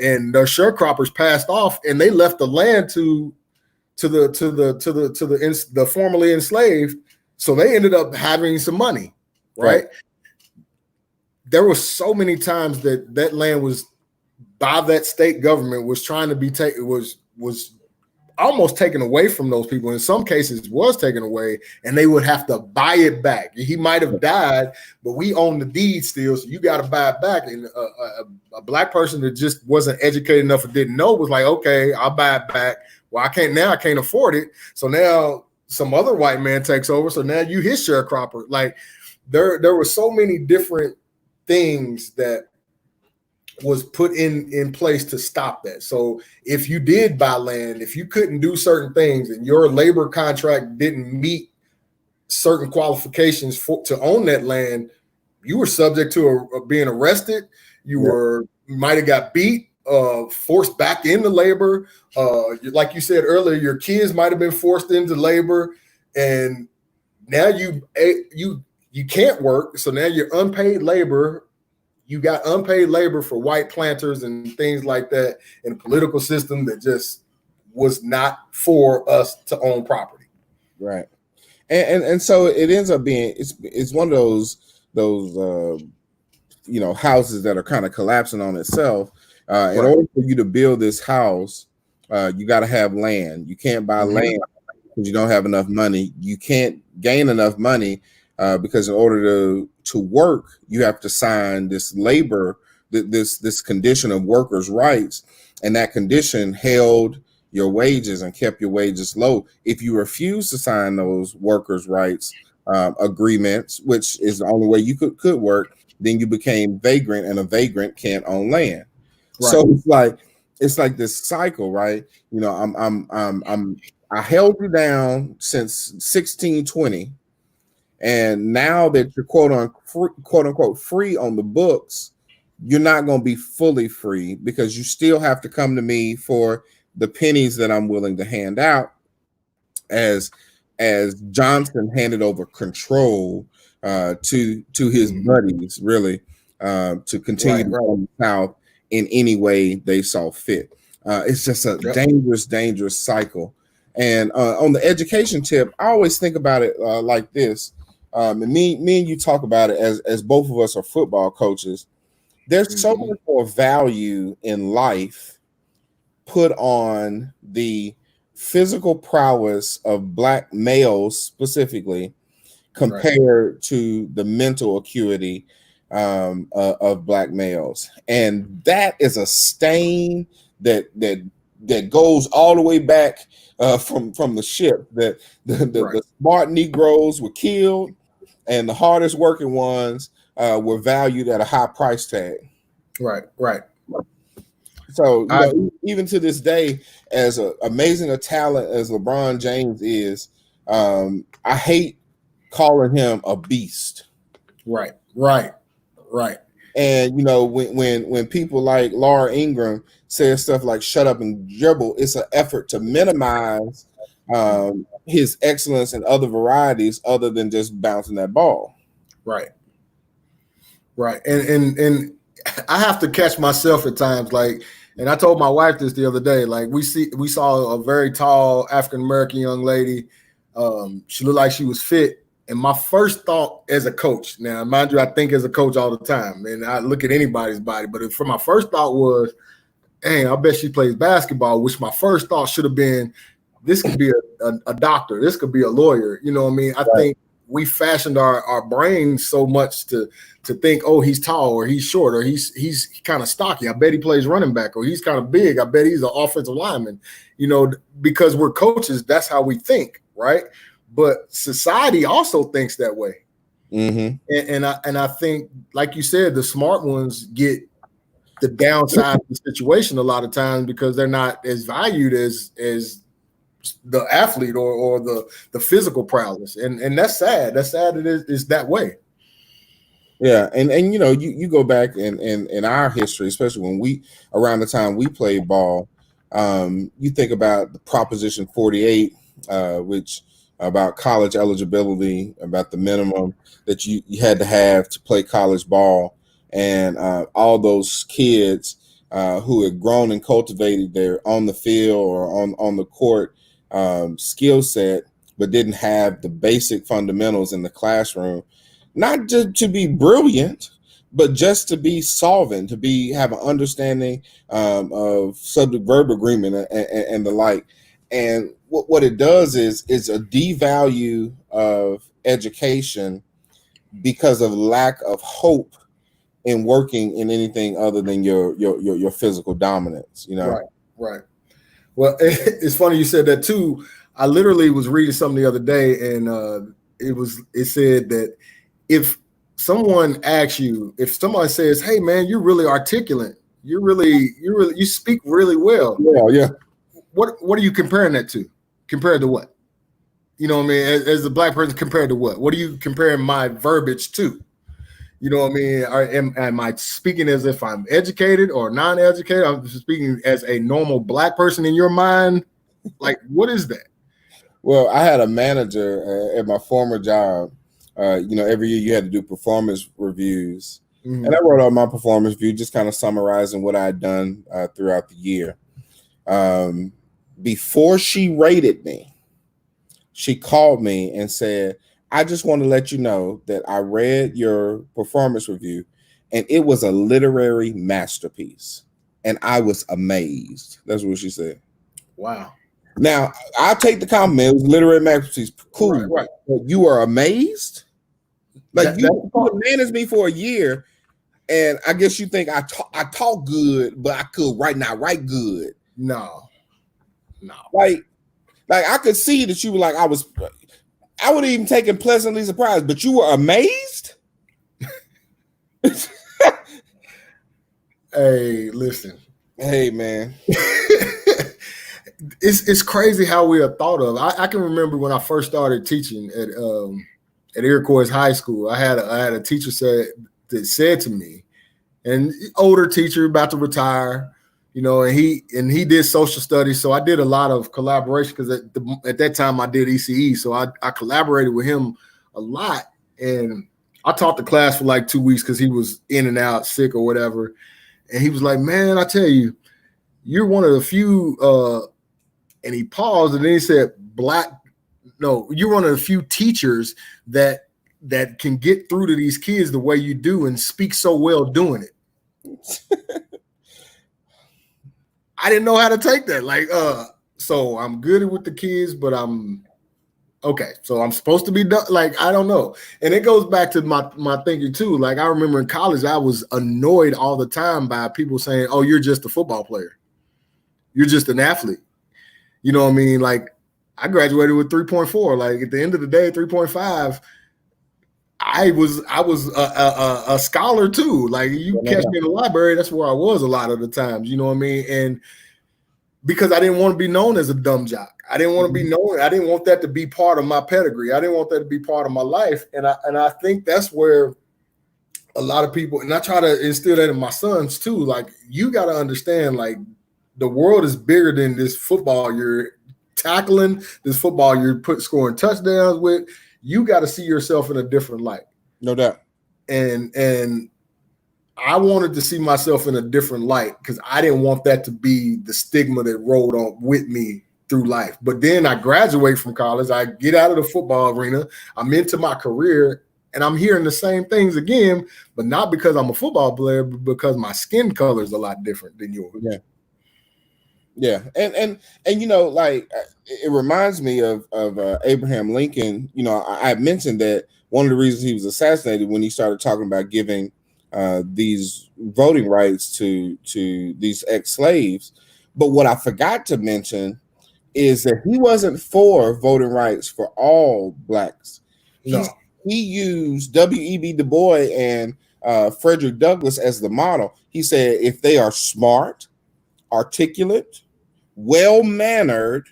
and the sharecroppers passed off, and they left the land to the formerly enslaved. So they ended up having some money, right? There were so many times that land was, by that state government, was trying to be taken, was almost taken away from those people. In some cases was taken away, and they would have to buy it back. He might have died, but we own the deed still, so you got to buy it back. And a black person that just wasn't educated enough or didn't know was like, okay, I'll buy it back. Well, I can't afford it. So now some other white man takes over. So now you his sharecropper. Like there were so many different things that was put in place to stop that. So if you did buy land, if you couldn't do certain things and your labor contract didn't meet certain qualifications to own that land, you were subject to being arrested. You might have got beat, forced back into labor. Like you said earlier, your kids might have been forced into labor, and now you can't work. So now you're unpaid labor. You got unpaid labor for white planters and things like that in a political system that just was not for us to own property. Right. And so it ends up being, it's one of those houses that are kind of collapsing on itself. In order for you to build this house, you got to have land. You can't buy land because you don't have enough money. You can't gain enough money because in order to work, you have to sign this labor, this condition of workers' rights, and that condition held your wages and kept your wages low. If you refuse to sign those workers' rights agreements, which is the only way you could work, then you became vagrant, and a vagrant can't own land. Right. So it's like this cycle, right? I held you down since 1620. And now that you're quote unquote free on the books, you're not going to be fully free because you still have to come to me for the pennies that I'm willing to hand out, as Johnson handed over control to his buddies, really, to continue to run the South in any way they saw fit. It's just a dangerous cycle. And on the education tip, I always think about it like this. And me and you talk about it as both of us are football coaches. There's so much more value in life put on the physical prowess of Black males specifically compared to the mental acuity of Black males. And that is a stain that goes all the way back from the ship, that the smart Negroes were killed and the hardest working ones were valued at a high price tag. Right. So even to this day, as amazing a talent as LeBron James is, I hate calling him a beast. Right. And when people like Laura Ingraham say stuff like "shut up and dribble," it's an effort to minimize his excellence in other varieties other than just bouncing that ball. Right. And I have to catch myself at times. Like, And I told my wife this the other day. Like we saw a very tall African American young lady. She looked like she was fit. And my first thought as a coach, now mind you, I think as a coach all the time, and I look at anybody's body. But for my first thought was, "Dang, I bet she plays basketball." Which my first thought should have been, "This could be a doctor. This could be a lawyer." You know what I mean? I think we fashioned our brains so much to think, oh, he's tall or he's short or he's kind of stocky. I bet he plays running back, or he's kind of big. I bet he's an offensive lineman. You know, because we're coaches, that's how we think, right? But society also thinks that way. Mm-hmm. And I think, like you said, the smart ones get the downside of the situation a lot of times because they're not as valued as the athlete or the physical prowess, and that's sad. That's sad. It is that way. Yeah, and you know, you go back in our history, especially when we around the time we played ball, you think about the Proposition 48, which about college eligibility, about the minimum that you had to have to play college ball, and all those kids who had grown and cultivated their on the field or on the court skill set, but didn't have the basic fundamentals in the classroom, not just to be brilliant, but just to be solvent, to have an understanding of subject-verb agreement and the like. And what it does is a devalue of education because of lack of hope in working in anything other than your physical dominance. You know, right. Well, it's funny you said that too. I literally was reading something the other day, and it said that if someone asks you, if somebody says, "Hey, man, you're really articulate. You speak really well." Yeah. What are you comparing that to? Compared to what? You know what I mean? As a black person, compared to what? What are you comparing my verbiage to? You know what I mean? Am I speaking as if I'm educated or non-educated? I'm speaking as a normal black person in your mind. Like, what is that? Well, I had a manager at my former job. You know, every year you had to do performance reviews. Mm-hmm. And I wrote out my performance review, just kind of summarizing what I had done throughout the year. Before she rated me, she called me and said, "I just want to let you know that I read your performance review and it was a literary masterpiece." And I was amazed. That's what she said. Wow. Now, I'll take the compliment. It was literary masterpiece. Cool. Right. But you are amazed? Like, you managed me for a year, and I guess you think I talk good, but I could write good. No. Like I could see that you were like, I would even take it pleasantly surprised, but you were amazed? Hey, listen. Hey, man. It's crazy how we are thought of. I can remember when I first started teaching at Iroquois High School. I had a teacher that said to me, an older teacher about to retire, you know, and he did social studies. So I did a lot of collaboration because at that time I did ECE. So I collaborated with him a lot, and I taught the class for like 2 weeks because he was in and out sick or whatever. And he was like, "Man, I tell you, you're one of the few." And he paused, and then he said, "You're one of the few teachers that can get through to these kids the way you do and speak so well doing it." I didn't know how to take that. Like, so I'm good with the kids, but I'm okay. So I'm supposed to be done. Like, I don't know. And it goes back to my thinking too. Like, I remember in college, I was annoyed all the time by people saying, "Oh, you're just a football player. You're just an athlete." You know what I mean? Like, I graduated with 3.4. Like, at the end of the day, 3.5. I was a scholar too. Like, you catch me in the library, that's where I was a lot of the times. You know what I mean? And because I didn't want to be known as a dumb jock, I didn't want to be known. I didn't want that to be part of my pedigree. I didn't want that to be part of my life. And I think that's where a lot of people, and I try to instill that in my sons too. Like, you got to understand, like, the world is bigger than this football you're tackling, this football you're scoring touchdowns with. You got to see yourself in a different light. No doubt. And I wanted to see myself in a different light because I didn't want that to be the stigma that rolled on with me through life. But then I graduate from college, I get out of the football arena, I'm into my career, and I'm hearing the same things again, but not because I'm a football player, but because my skin color is a lot different than yours. Yeah. Yeah, and you know, like it reminds me of Abraham Lincoln. You know, I mentioned that one of the reasons he was assassinated when he started talking about giving these voting rights to these ex-slaves. But what I forgot to mention is that he wasn't for voting rights for all blacks. No. He used W.E.B. Du Bois and Frederick Douglass as the model. He said if they are smart, articulate, well-mannered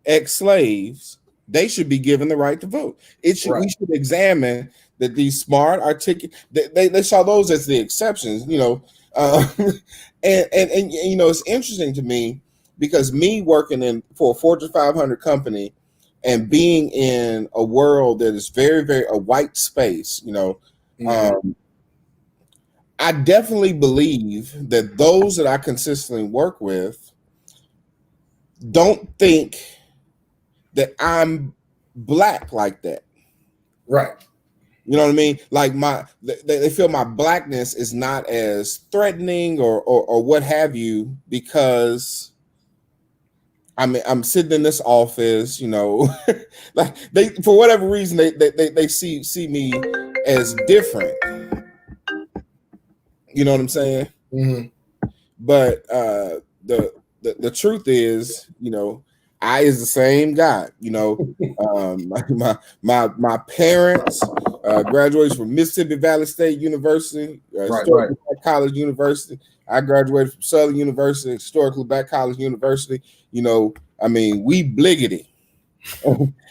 ex-slaves, they should be given the right to vote. We should examine that these smart, articulate, they saw those as the exceptions, you know. And you know, it's interesting to me because me working for a Fortune 500 company and being in a world that is very, very a white space, you know, I definitely believe that those that I consistently work with don't think that I'm black like that. Right. You know what I mean? Like they feel my blackness is not as threatening or what have you because I'm sitting in this office, you know, like they for whatever reason they see me as different. You know what I'm saying? Mm-hmm. But the truth is, you know, I is the same guy. You know, my parents graduated from Mississippi Valley State University, Historically Black College University. I graduated from Southern University, Historically Black College University. You know, I mean, we bliggity,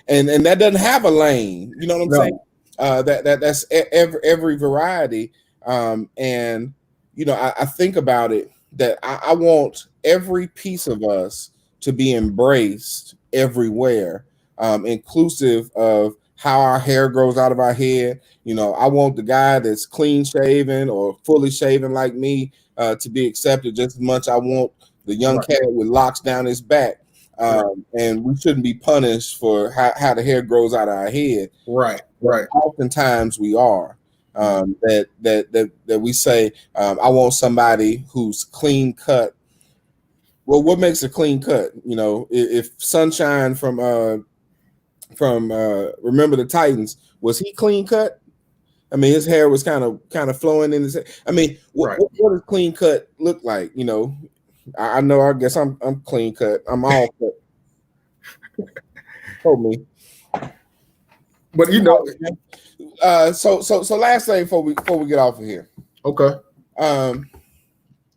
and that doesn't have a lane. You know what I'm saying? That's every variety. And you know, I think about it that I want every piece of us to be embraced everywhere, inclusive of how our hair grows out of our head. You know, I want the guy that's clean shaven or fully shaven like me to be accepted just as much. I want the young cat with locks down his back. And we shouldn't be punished for how the hair grows out of our head. Right. Oftentimes we are. That we say, I want somebody who's clean cut. Well, what makes a clean cut? You know, if Sunshine from Remember the Titans, was he clean cut? I mean, his hair was kind of flowing in his head. I mean, what does clean cut look like? You know, I know. I guess I'm clean cut. I'm all cut. Told me. But you know, so last thing before we get off of here. Okay.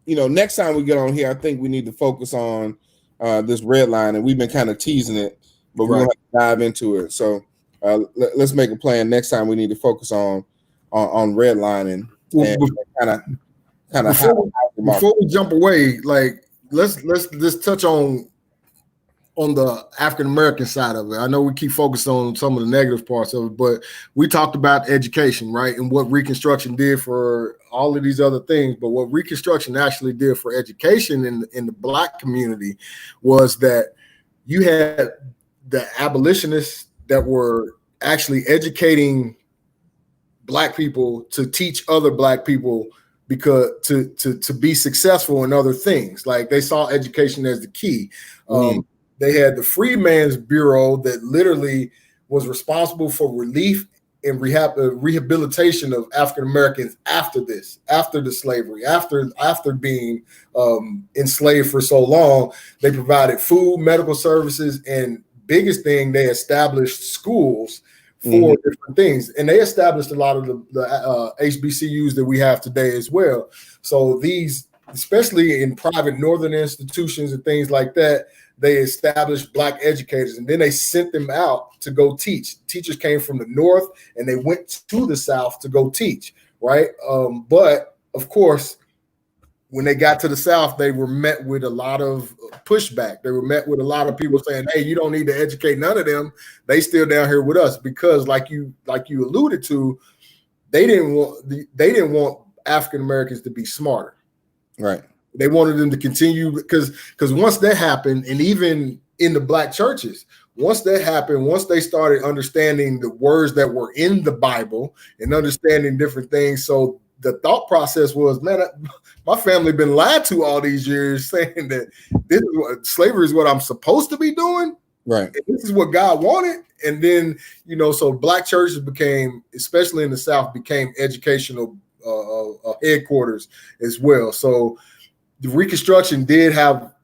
You know, next time we get on here, I think we need to focus on this red line, and we've been kind of teasing it, but we're gonna have to dive into it. So let's make a plan. Next time we need to focus on redlining and kind of before we jump away. Like let's touch on the African American side of it. I know we keep focused on some of the negative parts of it, but we talked about education, right? And what Reconstruction did for all of these other things. But what Reconstruction actually did for education in the Black community was that you had the abolitionists that were actually educating Black people to teach other Black people because to be successful in other things. Like they saw education as the key. They had the Freedmen's Bureau that literally was responsible for relief and rehabilitation of African Americans after the slavery, after being enslaved for so long. They provided food, medical services, and biggest thing, they established schools for different things. And they established a lot of the HBCUs that we have today as well. So these, especially in private northern institutions and things like that, they established Black educators, and then they sent them out to go teach. Teachers came from the North and they went to the South to go teach, right? But of course, when they got to the South, they were met with a lot of pushback. They were met with a lot of people saying, hey, you don't need to educate none of them. They still down here with us because like you alluded to, they didn't want African Americans to be smarter. Right. They wanted them to continue because once that happened, and even in the Black churches, once that happened, once they started understanding the words that were in the Bible and understanding different things, so the thought process was, man, my family been lied to all these years, saying that slavery is what I'm supposed to be doing. Right. And this is what God wanted. And then, so Black churches became, especially in the South, became educational headquarters as well. So the Reconstruction did have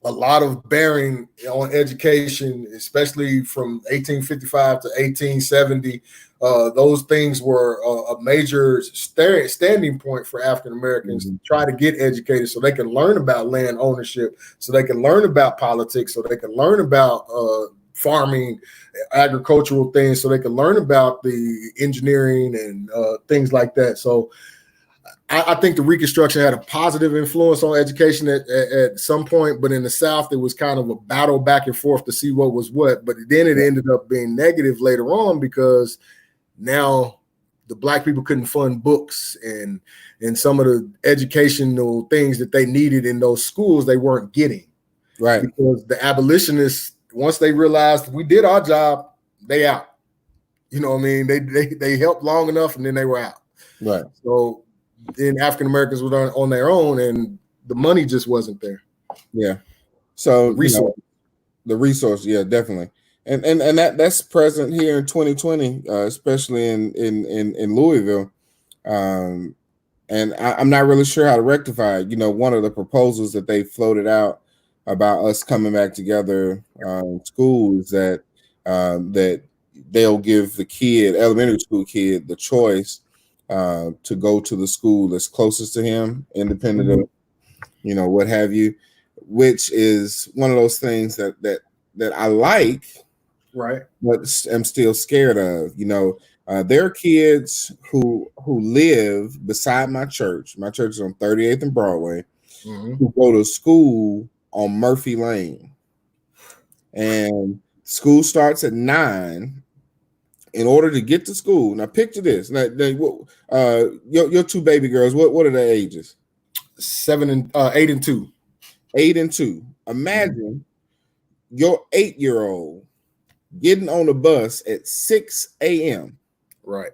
a lot of bearing on education, especially from 1855 to 1870. Those things were a major standing point for African Americans to try to get educated so they can learn about land ownership, so they can learn about politics, so they can learn about farming, agricultural things, so they can learn about the engineering and things like that. So I think the Reconstruction had a positive influence on education at some point, but in the South, it was kind of a battle back and forth to see what was what. But then it ended up being negative later on because now the Black people couldn't fund books and some of the educational things that they needed in those schools, they weren't getting. Right. Because the abolitionists, once they realized we did our job, they out. You know what I mean? They helped long enough and then they were out. Right. So then African Americans were on their own, and the money just wasn't there. Yeah. So the resource, yeah, definitely, and that's present here in 2020, especially in Louisville, and I'm not really sure how to rectify it. One of the proposals that they floated out about us coming back together in school is that they'll give the elementary school kid, the choice to go to the school that's closest to him, independent of, what have you, which is one of those things that I like, right? But I'm still scared of. There are kids who live beside my church. My church is on 38th and Broadway, who go to school on Murphy Lane, and school starts at 9. In order to get to school, now picture this. Now, your two baby girls, what are their ages? 8 and 2. 8 and 2. Imagine your 8-year-old getting on a bus at 6 a.m. Right.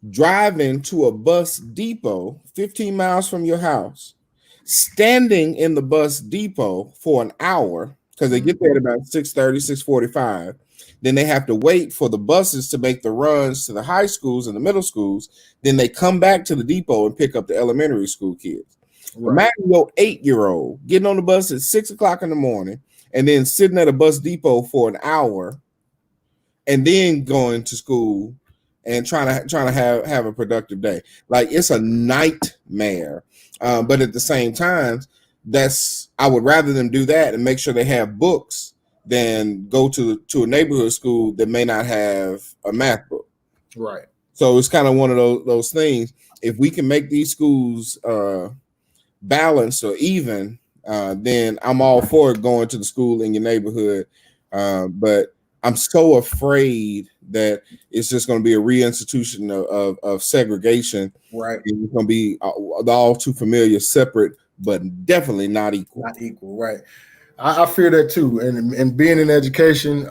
Driving to a bus depot 15 miles from your house, standing in the bus depot for an hour because they get there at about 6:30, 6:45. Then they have to wait for the buses to make the runs to the high schools and the middle schools. Then they come back to the depot and pick up the elementary school kids. Right. Imagine your 8-year-old getting on the bus at 6 o'clock in the morning and then sitting at a bus depot for an hour and then going to school and trying to have a productive day. Like, it's a nightmare. But at the same time, I would rather them do that and make sure they have books than go to a neighborhood school that may not have a math book. Right. So it's kind of one of those things. If we can make these schools balanced or even, then I'm all for going to the school in your neighborhood. But I'm so afraid that it's just going to be a reinstitution of segregation. Right. It's going to be all too familiar, separate, but definitely not equal. Not equal, right. I fear that too. And being in education,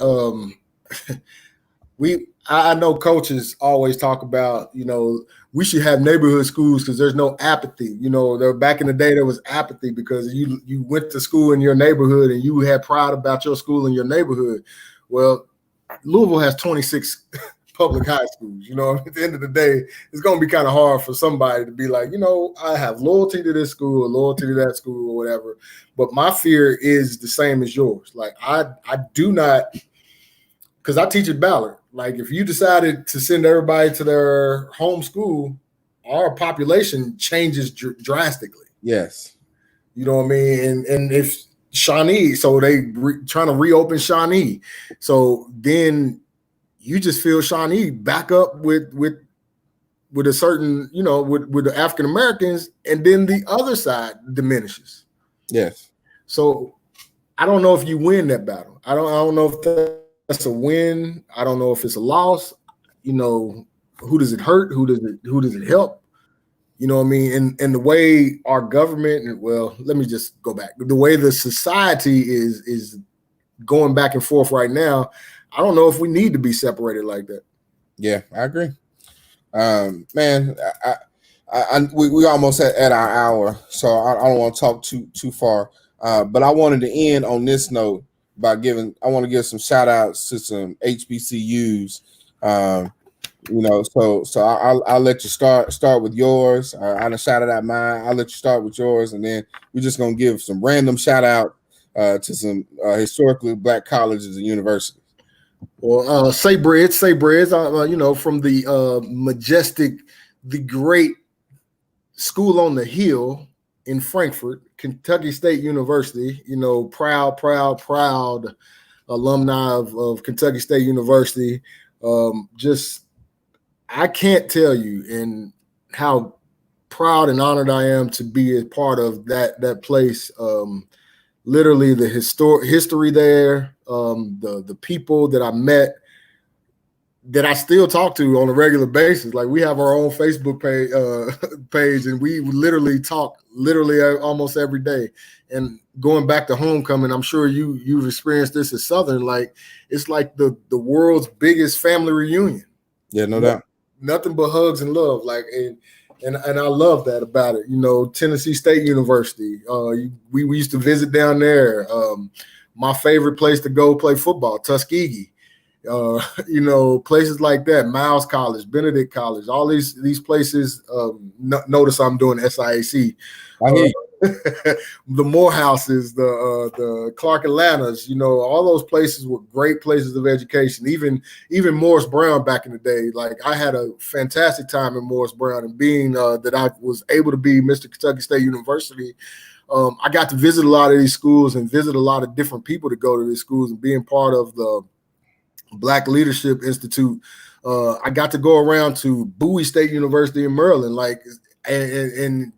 I know coaches always talk about, we should have neighborhood schools because there's no apathy. Back in the day, there was apathy because you went to school in your neighborhood and you had pride about your school in your neighborhood. Well, Louisville has 26 public high schools. At the end of the day, it's going to be kind of hard for somebody to be like, I have loyalty to this school, loyalty to that school, or whatever. But my fear is the same as yours. Like, I do not, because I teach at Ballard. Like, if you decided to send everybody to their home school, our population changes drastically. Yes. You know what I mean? And if Shawnee, so they trying to reopen Shawnee. So then you just feel Shawnee back up with a certain, with the African Americans, and then the other side diminishes. Yes. So I don't know if you win that battle. I don't know if that's a win. I don't know if it's a loss. Who does it hurt? Who does it help? You know what I mean? And the way our government, well, let me just go back. The way the society is going back and forth right now, I don't know if we need to be separated like that. Yeah, I agree. Man, we almost at our hour, so I don't want to talk too far. But I wanted to end on this note by I want to give some shout outs to some HBCUs. So I'll let you start with yours. I done shouted out mine. I'll let you start with yours, and then we're just gonna give some random shout out to some historically Black colleges and universities. Well, say breads, from the majestic, the great school on the hill in Frankfort, Kentucky State University. Proud alumni of Kentucky State University. I can't tell you and how proud and honored I am to be a part of that place. Literally the history there, the people that I met that I still talk to on a regular basis. Like, we have our own Facebook page, and we literally talk almost every day. And going back to homecoming, I'm sure you've experienced this at Southern. Like, it's like the world's biggest family reunion. Yeah, no doubt. Nothing but hugs and love. Like, and I love that about it. Tennessee State University. We used to visit down there. My favorite place to go play football, Tuskegee. Places like that, Miles College, Benedict College, all these places. Notice I'm doing SIAC. The Morehouses, the Clark Atlantas, all those places were great places of education. Even Morris Brown back in the day. Like, I had a fantastic time in Morris Brown, and being that I was able to be Mr. Kentucky State University, I got to visit a lot of these schools and visit a lot of different people to go to these schools, and being part of the Black Leadership Institute. I got to go around to Bowie State University in Maryland, and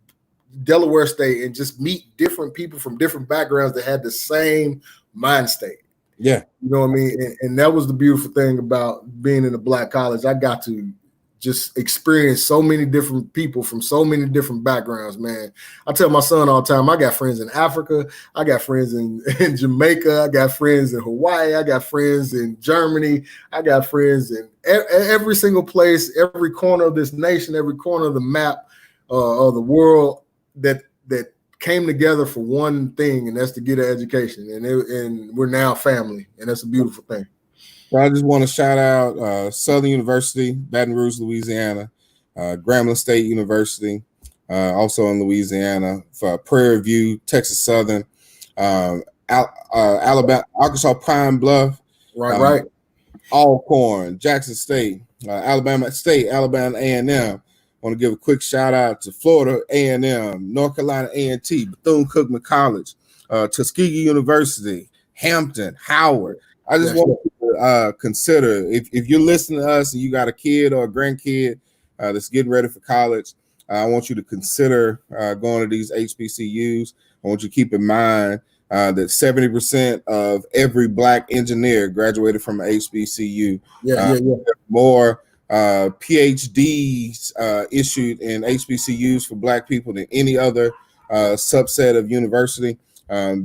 Delaware State, and just meet different people from different backgrounds that had the same mind state. Yeah. You know what I mean? And that was the beautiful thing about being in a Black college. I got to just experience so many different people from so many different backgrounds, man. I tell my son all the time, I got friends in Africa. I got friends in Jamaica. I got friends in Hawaii. I got friends in Germany. I got friends in every single place, every corner of this nation, every corner of the map of the world that came together for one thing, and that's to get an education. And we're now family, and that's a beautiful thing. Well, I just want to shout out Southern University, Baton Rouge, Louisiana, Grambling State University, also in Louisiana, for Prairie View, Texas Southern, Alabama, Arkansas Pine Bluff, right, Alcorn, Jackson State, Alabama State, Alabama A&M. Want to give a quick shout out to Florida A&M, North Carolina A&T, Bethune-Cookman College, Tuskegee University, Hampton, Howard. I just want to consider, if you're listening to us and you got a kid or a grandkid that's getting ready for college, I want you to consider going to these HBCUs. I want you to keep in mind that 70% of every Black engineer graduated from an HBCU. More PhDs issued in HBCUs for Black people than any other subset of university.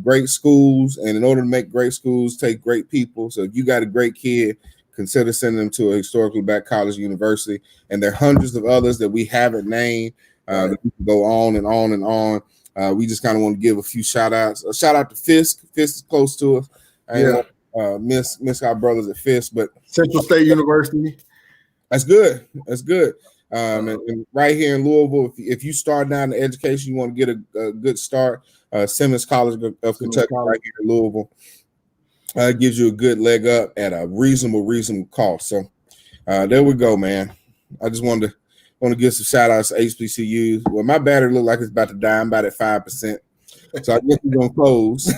Great schools, and in order to make great schools, take great people. So if you got a great kid, consider sending them to a historically Black college university. And there are hundreds of others that we haven't named. That we can go on and on and on. We just kind of want to give a few shout outs. A shout out to Fisk. Fisk is close to us. Miss our brothers at Fisk, but Central State University. That's good. That's good. And right here in Louisville, if you start out in education, you want to get a good start. Simmons College of Kentucky, right here in Louisville, gives you a good leg up at a reasonable cost. So there we go, man. I just want to give some shout outs to HBCUs. Well, my battery look like it's about to die. I'm about at 5%. So I guess we're gonna close.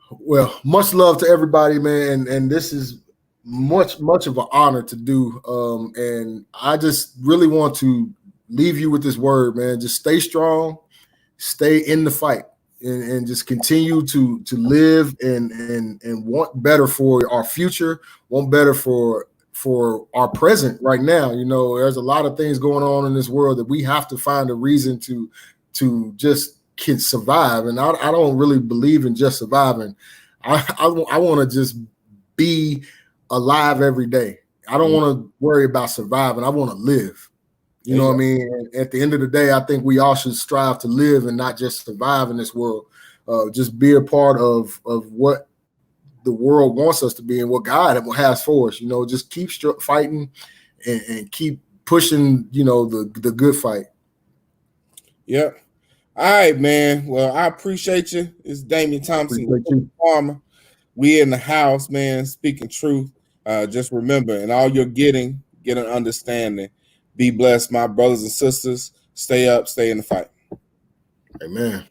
Well, much love to everybody, man. And this is much of an honor to do. And I just really want to leave you with this word, man. Just stay strong, stay in the fight, and just continue to live and want better for our future, want better for for our present right now. You know, there's a lot of things going on in this world that we have to find a reason to just can survive. And I don't really believe in just surviving. I want to just be alive every day. I don't want to worry about surviving. I want to live. You know what I mean? And at the end of the day, I think we all should strive to live and not just survive in this world. Just be a part of what the world wants us to be and what God has for us. You know, just keep fighting and keep pushing, you know, the good fight. Yep. All right, man. Well, I appreciate you. It's Damian Thompson, farmer. We in the house, man, speaking truth. Just remember, and all you're getting, get an understanding. Be blessed, my brothers and sisters. Stay up, stay in the fight. Amen.